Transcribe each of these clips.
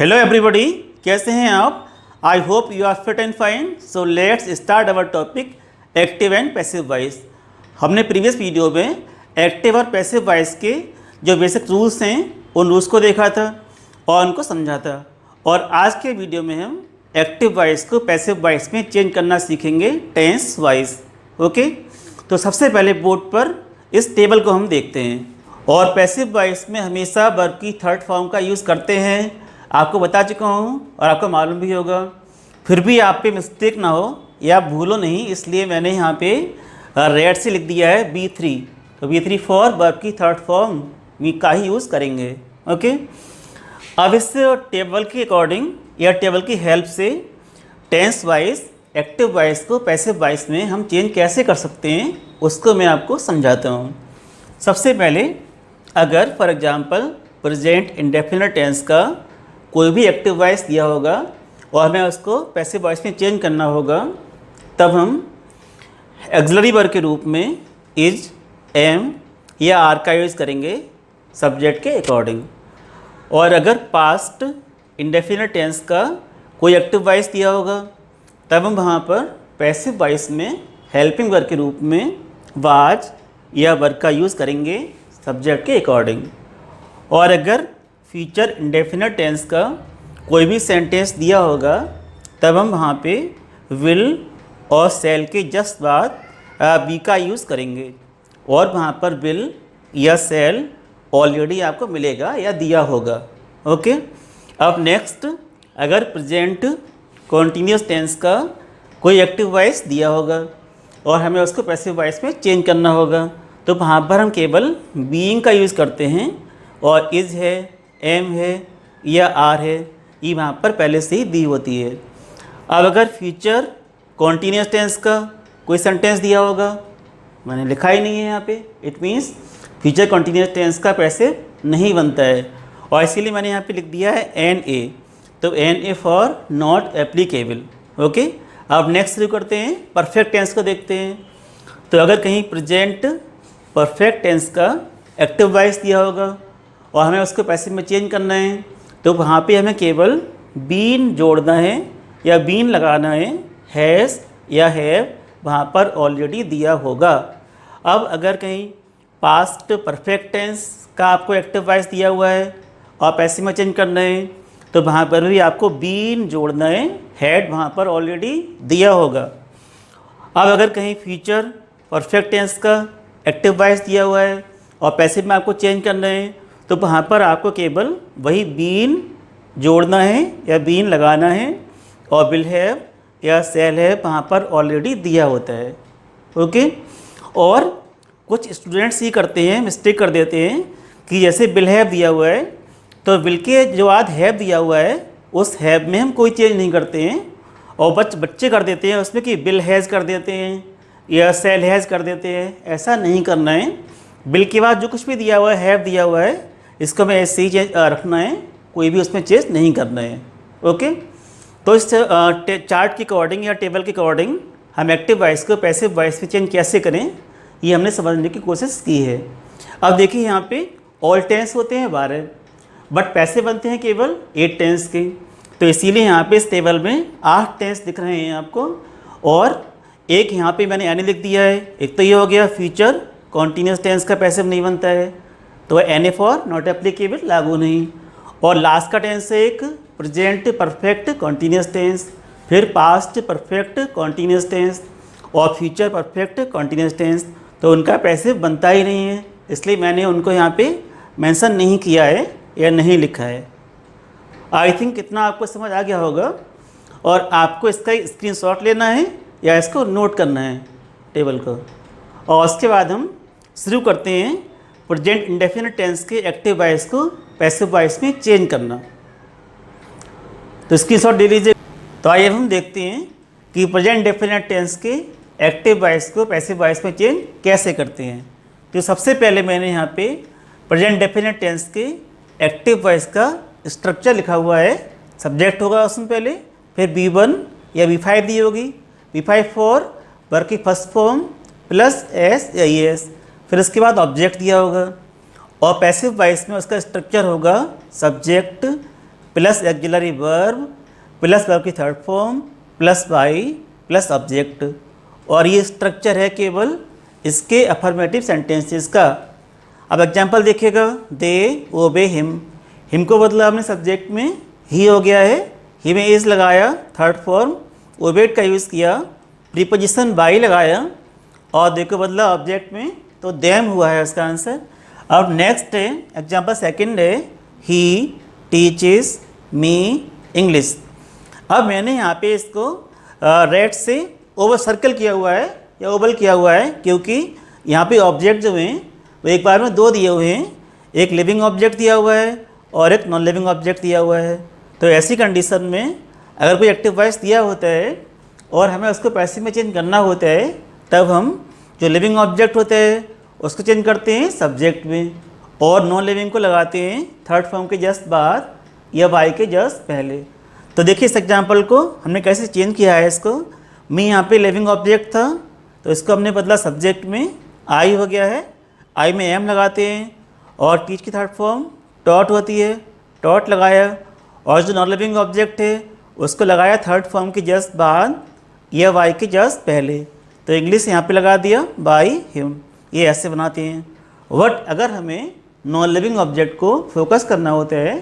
Hello everybody, कैसे हैं आप? I hope you are fit and fine. So let's start our topic active and passive voice. हमने previous video में active और passive voice के जो बेसिक रूल्स हैं उन रूल्स को देखा था और उनको समझा था। और आज के वीडियो में हम एक्टिव वॉइस को पैसिव वॉइस में चेंज करना सीखेंगे टेंस वाइज। ओके, तो सबसे पहले बोर्ड पर इस टेबल को हम देखते हैं। और पैसिव वॉइस में हमेशा वर्ब की थर्ड फॉर्म का यूज़ करते हैं, आपको बता चुका हूँ और आपको मालूम भी होगा। फिर भी आप पे मिस्टेक ना हो या भूलो नहीं, इसलिए मैंने यहाँ पे रेड से लिख दिया है B3। तो B3 फॉर वर्ब की थर्ड फॉर्म वी का ही यूज़ करेंगे। ओके, अब इस टेबल के अकॉर्डिंग या टेबल की हेल्प से टेंस वाइज एक्टिव वॉइस को पैसिव वॉइस में हम चेंज कैसे कर सकते हैं उसको मैं आपको समझाता हूँ। सबसे पहले अगर for example present indefinite tense का कोई भी एक्टिव वॉइस दिया होगा और हमें उसको पैसिव वॉइस में चेंज करना होगा, तब हम ऑक्सिलरी वर्ब के रूप में इज, एम या आर का यूज़ करेंगे सब्जेक्ट के अकॉर्डिंग। और अगर पास्ट इंडेफिनिट टेंस का कोई एक्टिव वॉइस दिया होगा तब हम वहाँ पर पैसिव वॉइस में हेल्पिंग वर्ब के रूप में वाज या वर्ब का यूज़ करेंगे सब्जेक्ट के अकॉर्डिंग। और अगर फ्यूचर इंडेफिनिट टेंस का कोई भी सेंटेंस दिया होगा तब हम वहाँ पे विल और सेल के जस्ट बाद बी का यूज़ करेंगे और वहाँ पर विल या सेल ऑलरेडी आपको मिलेगा या दिया होगा। ओके, अब नेक्स्ट अगर प्रेजेंट कॉन्टीन्यूस टेंस का कोई एक्टिव वॉइस दिया होगा और हमें उसको पैसिव वॉइस में चेंज करना होगा तो वहाँ पर हम केवल बीइंग का यूज़ करते हैं और इज है, एम है या आर है, ये वहाँ पर पहले से ही दी होती है। अब अगर फ्यूचर कॉन्टीन्यूस टेंस का कोई सेंटेंस दिया होगा, मैंने लिखा ही नहीं है यहाँ पे, it means future continuous tense का पैसिव नहीं बनता है और इसीलिए मैंने यहाँ पे लिख दिया है एन ए। तो N A for not applicable. Okay, अब नेक्स्ट शुरू करते हैं, परफेक्ट टेंस को देखते हैं। तो अगर कहीं प्रेजेंट परफेक्ट टेंस का एक्टिव वॉइस दिया होगा और हमें उसको पैसिव में चेंज करना है तो वहाँ पे हमें केवल बीन जोड़ना है या बीन लगाना है, हैज़ या हैव वहाँ पर ऑलरेडी दिया होगा। अब अगर कहीं पास्ट परफेक्ट टेंस का आपको एक्टिव वॉइस दिया हुआ है और पैसिव में चेंज करना है तो वहाँ पर भी आपको बीन जोड़ना है, हैड वहाँ पर ऑलरेडी दिया होगा। अब अगर कहीं फ्यूचर परफेक्ट टेंस का एक्टिव वॉइस दिया हुआ है और पैसिव में आपको चेंज करना है तो वहाँ पर आपको केवल वही बीन जोड़ना है या बीन लगाना है और विल हैव या सेल हैव वहाँ पर ऑलरेडी दिया होता है। ओके, और कुछ स्टूडेंट्स ये करते हैं, मिस्टेक कर देते हैं कि जैसे विल हैव दिया हुआ है तो विल के जो बाद हैव दिया हुआ है उस हैव में हम कोई चेंज नहीं करते हैं और बच्चे कर देते हैं उसमें कि विल हैज़ कर देते हैं या सेल हैज़ कर देते हैं। ऐसा नहीं करना है। विल के बाद जो कुछ भी दिया हुआ है, हैव दिया हुआ है, इसको हमें ऐसे ही रखना है, कोई भी उसमें चेंज नहीं करना है। ओके, तो इस चार्ट के अकॉर्डिंग या टेबल के अकॉर्डिंग हम एक्टिव वॉइस को पैसिव वॉइस में चेंज कैसे करें ये हमने समझने की कोशिश की है। अब देखिए यहाँ पे ऑल टेंस होते हैं 12 बट पैसिव बनते हैं केवल 8 टेंस के। तो इसीलिए यहाँ पे इस टेबल में 8 टेंस दिख रहे हैं आपको और एक यहाँ पे मैंने एन लिख दिया है। एक तो ये हो गया फ्यूचर कॉन्टीन्यूस टेंस का पैसिव नहीं बनता है तो N A for not applicable लागू नहीं। और लास्ट का टेंस है एक प्रेजेंट परफेक्ट कॉन्टीन्यूस टेंस, फिर पास्ट परफेक्ट कॉन्टीन्यूस टेंस और फ्यूचर परफेक्ट कॉन्टीन्यूस टेंस, तो उनका पैसिव बनता ही नहीं है, इसलिए मैंने उनको यहाँ पे मेंशन नहीं किया है या नहीं लिखा है। आई थिंक इतना आपको समझ आ गया होगा और आपको इसका स्क्रीनशॉट लेना है या इसको नोट करना है टेबल को। और उसके बाद हम शुरू करते हैं प्रेजेंट इंडेफिनिट टेंस के एक्टिव वॉइस को पैसिव वॉइस में चेंज करना। तो स्क्रीनशॉट ले लीजिए। तो आइए हम देखते हैं कि प्रेजेंट इंडेफिनिट टेंस के एक्टिव वॉइस को पैसिव वॉइस में चेंज कैसे करते हैं। तो सबसे पहले मैंने यहाँ पे प्रेजेंट इंडेफिनिट टेंस के एक्टिव वॉइस का स्ट्रक्चर लिखा हुआ है। सब्जेक्ट होगा उसमें पहले, फिर B1 या B5 दी होगी, B5 फॉर वर्ब की फर्स्ट फॉर्म प्लस एस या एस, फिर उसके बाद ऑब्जेक्ट दिया होगा और पैसिव वॉइस में उसका स्ट्रक्चर होगा subject plus auxiliary verb plus verb की third form plus by plus object. और ये स्ट्रक्चर है केवल इसके अफर्मेटिव सेंटेंसेस का। अब एग्जांपल देखिएगा, दे ओबे हिम को बदला हमने सब्जेक्ट में, ही हो गया है, ही में इज लगाया, थर्ड फॉर्म ओबेड का यूज़ किया, प्रीपोजिशन बाई लगाया और दे को बदला ऑब्जेक्ट में, तो देम हुआ है उसका आंसर। अब नेक्स्ट है एग्जांपल सेकंड है, ही टीचेस मी इंग्लिश। अब मैंने यहाँ पे इसको रेड से ओवर सर्कल किया हुआ है या ओवल किया हुआ है, क्योंकि यहाँ पे ऑब्जेक्ट जो हैं वो एक बार में दो दिए हुए हैं, एक लिविंग ऑब्जेक्ट दिया हुआ है और एक नॉन लिविंग ऑब्जेक्ट दिया हुआ है। तो ऐसी कंडीशन में अगर कोई एक्टिव वॉइस दिया होता है और हमें उसको पैसिव में चेंज करना होता है, तब हम जो लिविंग ऑब्जेक्ट होता है उसको चेंज करते हैं सब्जेक्ट में और नॉन लिविंग को लगाते हैं थर्ड फॉर्म के जस्ट बाद या बाई के जस्ट पहले। तो देखिए इस एग्जांपल को हमने कैसे चेंज किया है। इसको मी यहाँ पे लिविंग ऑब्जेक्ट था तो इसको हमने बदला सब्जेक्ट में, आई हो गया है, आई में एम लगाते हैं और टीच की थर्ड फॉर्म टॉट होती है, टॉट लगाया और जो नॉन लिविंग ऑब्जेक्ट है उसको लगाया थर्ड फॉर्म के जस्ट बाद या वाई के जस्ट पहले। तो इंग्लिश यहाँ पे लगा दिया बाई हिम। ये ऐसे बनाते हैं। बट अगर हमें नॉन लिविंग ऑब्जेक्ट को फोकस करना होता है,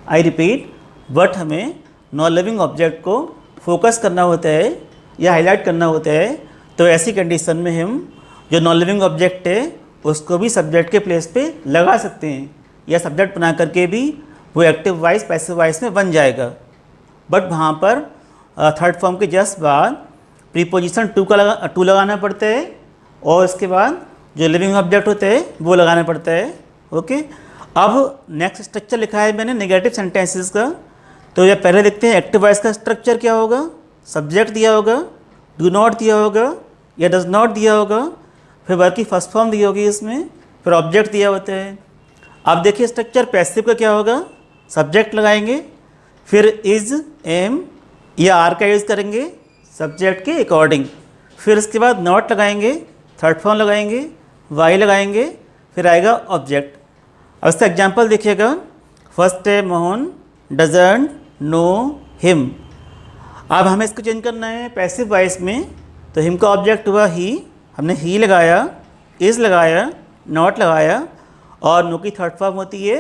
आई रिपीट, बट हमें नॉन लिविंग ऑब्जेक्ट को फोकस करना होता है या हाईलाइट करना होता है, तो ऐसी कंडीशन में हम जो नॉन लिविंग ऑब्जेक्ट है उसको भी सब्जेक्ट के प्लेस पे लगा सकते हैं या सब्जेक्ट बना करके भी वो एक्टिव वॉइस पैसिव वॉइस में बन जाएगा। बट वहाँ पर थर्ड फॉर्म के जस्ट बाद प्रीपोजिशन टू लगाना पड़ता है और उसके बाद जो लिविंग ऑब्जेक्ट होते हैं वो लगाना पड़ता है। ओके, अब नेक्स्ट स्ट्रक्चर लिखा है मैंने नेगेटिव सेंटेंसेस का। तो ये पहले देखते हैं एक्टिव वॉइस का स्ट्रक्चर क्या होगा। सब्जेक्ट दिया होगा, डू नॉट दिया होगा या डज नॉट दिया होगा, फिर वर्ब की फर्स्ट फॉर्म दी होगी इसमें, फिर ऑब्जेक्ट दिया होता है। अब देखिए स्ट्रक्चर पैसिव का क्या होगा, सब्जेक्ट लगाएंगे, फिर इज एम या आर का यूज़ करेंगे सब्जेक्ट के अकॉर्डिंग, फिर इसके बाद नॉट लगाएंगे, थर्ड फॉर्म लगाएंगे, वाई लगाएंगे, फिर आएगा ऑब्जेक्ट। अब इसका एग्जांपल देखिएगा, फर्स्ट है मोहन डजंट नो हिम। अब हमें इसको चेंज करना है पैसिव वॉइस में, तो हिम का ऑब्जेक्ट हुआ ही, हमने ही लगाया, इज़ लगाया, नॉट लगाया और नो की थर्ड फॉर्म होती है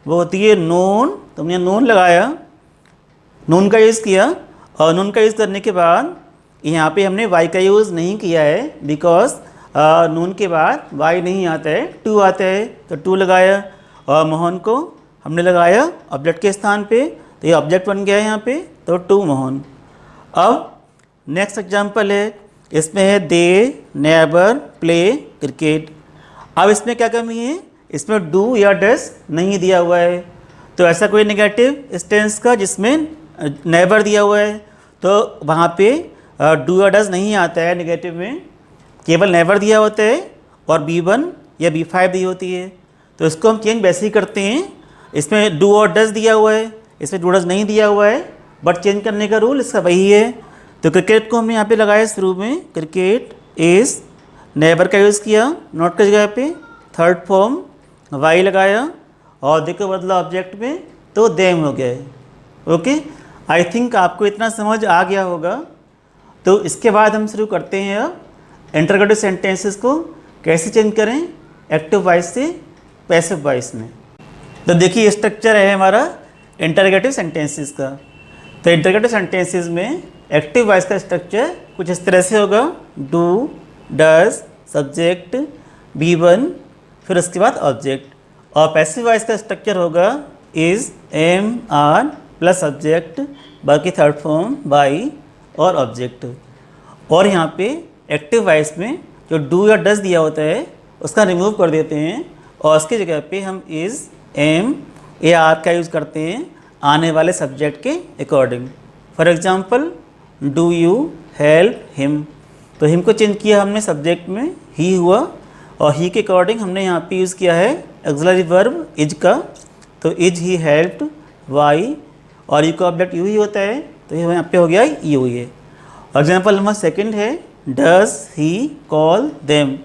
वो होती है नोन, तो हमने नोन लगाया, नून का यूज़ किया और नून का यूज़ करने के बाद यहाँ पे हमने वाई का यूज़ नहीं किया है बिकॉज नून के बाद वाई नहीं आता है, टू आता है, तो टू लगाया और मोहन को हमने लगाया ऑब्जेक्ट के स्थान पे, तो ये ऑब्जेक्ट बन गया है यहाँ पे, तो टू मोहन। अब नेक्स्ट एग्जांपल है, इसमें है दे नेबर प्ले क्रिकेट। अब इसमें क्या कमी है, इसमें डू या डस नहीं दिया हुआ है, तो ऐसा कोई नेगेटिव स्टेंस का जिसमें नेबर दिया हुआ है तो वहाँ पे डू या डस नहीं आता है नेगेटिव में, केवल नेवर दिया होता है और B1 या B5 दी होती है। तो इसको हम चेंज वैसे ही करते हैं, इसमें डू और डस दिया हुआ है, इसमें डू डस नहीं दिया हुआ है, बट चेंज करने का रूल इसका वही है। तो क्रिकेट को हमने यहाँ पे लगाया शुरू में, क्रिकेट इज़, नेबर का यूज़ किया नॉट की जगह पे, थर्ड फॉर्म वाई लगाया और देखो बदला ऑब्जेक्ट में, तो देम हो गया है। ओके, आई थिंक आपको इतना समझ आ गया होगा। तो इसके बाद हम शुरू करते हैं अब इंटरोगेटिव सेंटेंसेस को कैसे चेंज करें एक्टिव वॉइस से पैसिव वॉइस में। तो देखिए स्ट्रक्चर है हमारा इंटरोगेटिव सेंटेंसेस का। तो इंटरोगेटिव सेंटेंसेस में एक्टिव वॉइस का स्ट्रक्चर कुछ इस तरह से होगा, डू, डज, सब्जेक्ट, B1, फिर उसके बाद ऑब्जेक्ट। और पैसिव वॉइस का स्ट्रक्चर होगा is, am, are plus subject, बाकी थर्ड फॉर्म बाई और ऑब्जेक्ट। और यहाँ पे एक्टिव वॉइस में जो डू या डज दिया होता है उसका रिमूव कर देते हैं और उसकी जगह पे हम इज़, एम या आर का यूज़ करते हैं आने वाले सब्जेक्ट के according. For example, do you help him, तो हिम को चेंज किया हमने सब्जेक्ट में, ही हुआ और ही के अकॉर्डिंग हमने यहाँ पे यूज़ किया है ऑक्सिलरी वर्ब इज का, तो इज ही हेल्प्ड वाई और यू का ऑब्जेक्ट यू ही होता है, तो ये यहाँ पे हो गया यू ही है। एग्जाम्पल नंबर सेकंड है, डज ही कॉल देम,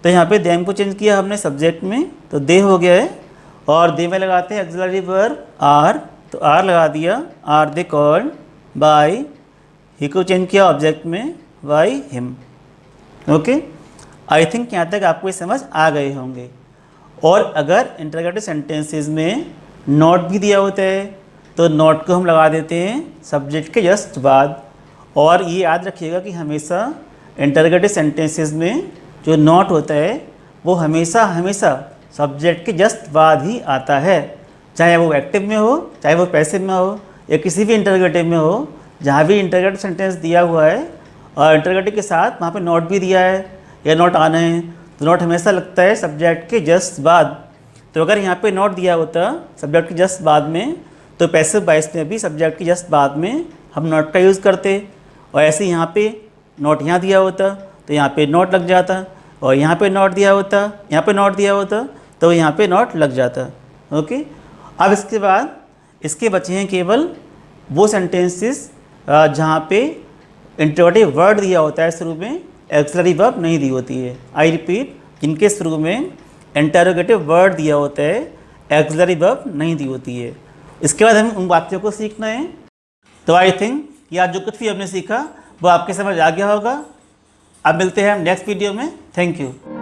तो यहाँ पे देम को चेंज किया हमने सब्जेक्ट में, तो दे हो गया है और दे में लगाते हैं ऑक्सिलरी वर्ब आर तो आर लगा दिया, आर दे कॉल्ड बाय, ही को चेंज किया ऑब्जेक्ट में by him. Okay, I think यहाँ तक आपको ये समझ आ गए होंगे। और अगर इंटरोगेटिव सेंटेंसेस में नॉट भी दिया होता है तो नॉट को हम लगा देते हैं सब्जेक्ट के जस्ट बाद। और ये याद रखिएगा कि हमेशा इंटरोगेटिव सेंटेंसेस में जो नॉट होता है वो हमेशा हमेशा सब्जेक्ट के जस्ट बाद ही आता है, चाहे वो एक्टिव में हो चाहे वो पैसिव में हो या किसी भी इंटरोगेटिव में हो। जहाँ भी इंटरोगेटिव सेंटेंस दिया हुआ है और इंटरोगेटिव के साथ वहाँ पे नॉट भी दिया है या नॉट आना है तो नॉट हमेशा लगता है सब्जेक्ट के जस्ट बाद। तो अगर यहाँ पे नॉट दिया होता सब्जेक्ट के जस्ट बाद में तो पैसिव वॉइस में भी सब्जेक्ट के जस्ट बाद में हम नॉट का यूज़ करते। और ऐसे यहाँ पे नॉट यहाँ दिया होता तो यहाँ पे नॉट लग जाता, और यहाँ पे नॉट दिया होता, यहाँ पे नॉट दिया होता तो यहाँ पे नॉट लग जाता। ओके, अब इसके बाद इसके बचे हैं केवल वो सेंटेंसेस जहाँ पे इंटरोगेटिव वर्ड दिया होता है शुरू में, एक्सिलरी वर्ब नहीं दी होती है। आई रिपीट, जिनके शुरू में इंटरोगेटिव वर्ड दिया होता है, एक्सिलरी वर्ब नहीं दी होती है। इसके बाद हम उन बातों को सीखना है। तो आई थिंक ये आज जो कुछ भी हमने सीखा वो आपके समझ आ गया होगा। अब मिलते हैं हम नेक्स्ट वीडियो में। Thank you.